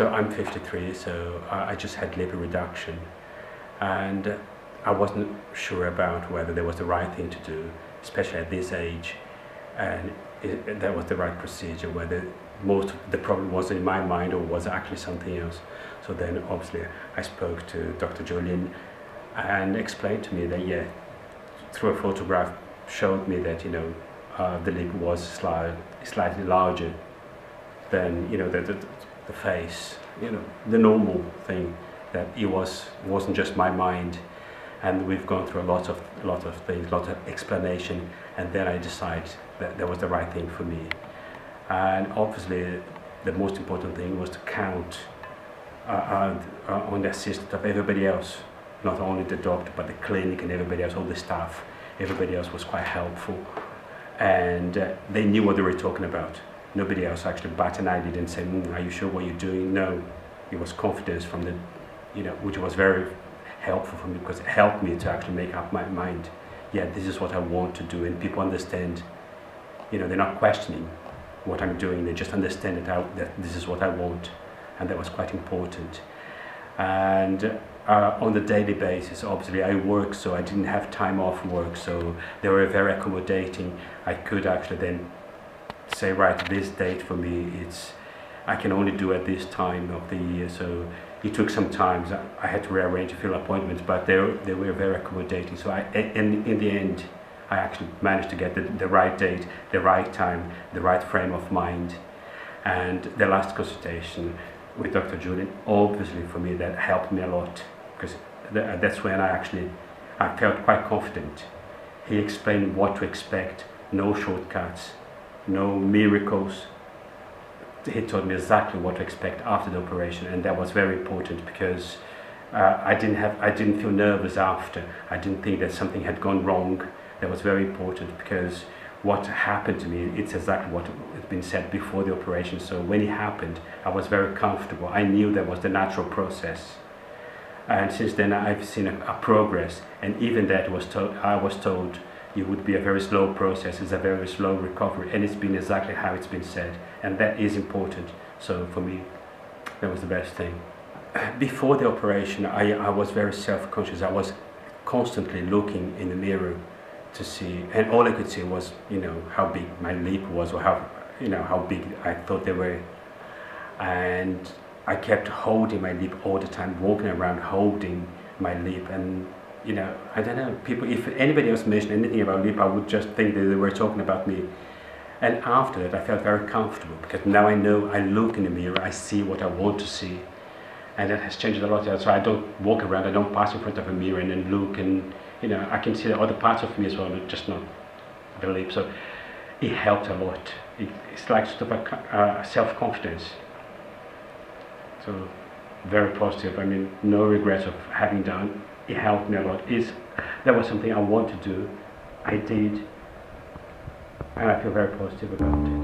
So I'm 53, so I just had lip reduction, and I wasn't sure about whether that was the right thing to do, especially at this age, and that was the right procedure, whether most of the problem was in my mind or was actually something else. So then obviously I spoke to Dr. Julian and explained to me that, yeah, through a photograph showed me that, the lip was slightly larger than, the face, the normal thing, that it wasn't just my mind. And we've gone through a lot of things, a lot of explanation, and then I decided that that was the right thing for me. And obviously the most important thing was to count on the assistance of everybody else, not only the doctor but the clinic and everybody else, all the staff. Everybody else was quite helpful, and they knew what they were talking about. Nobody else actually bat an eyelid and say, are you sure what you're doing? No, it was confidence from the, which was very helpful for me, because it helped me to actually make up my mind. Yeah, this is what I want to do, and people understand. They're not questioning what I'm doing, they just understand that this is what I want, and that was quite important. And on the daily basis, obviously I work, so I didn't have time off work, so they were very accommodating. I could actually then say, right, this date for me, I can only do at this time of the year. So it took some time. I had to rearrange a few appointments, but they were very accommodating. So in the end, I actually managed to get the right date, the right time, the right frame of mind. And the last consultation with Dr. Julian, obviously for me that helped me a lot, because that's when I felt quite confident. He explained what to expect, no shortcuts, no miracles. He told me exactly what to expect after the operation, and that was very important, because I didn't feel nervous after. I didn't think that something had gone wrong. That was very important, because what happened to me, it's exactly what had been said before the operation. So when it happened, I was very comfortable. I knew that was the natural process. And since then I've seen a progress, and even that I was told it would be a very slow process, it's a very slow recovery, and it's been exactly how it's been said, and that is important. So for me, that was the best thing. Before the operation, I was very self-conscious. I was constantly looking in the mirror to see, and all I could see was, how big my lip was, or how big I thought they were. And I kept holding my lip all the time, walking around holding my lip, and I don't know, people, if anybody else mentioned anything about lip, I would just think that they were talking about me. And after that I felt very comfortable, because now I know, I look in the mirror, I see what I want to see, and that has changed a lot. So I don't walk around, I don't pass in front of a mirror and then look, and I can see the other parts of me as well, just not the lip. So it helped a lot. It's like sort of a self-confidence. So very positive. I mean, no regrets of having done. It helped me a lot. That was something I wanted to do. I did, and I feel very positive about it.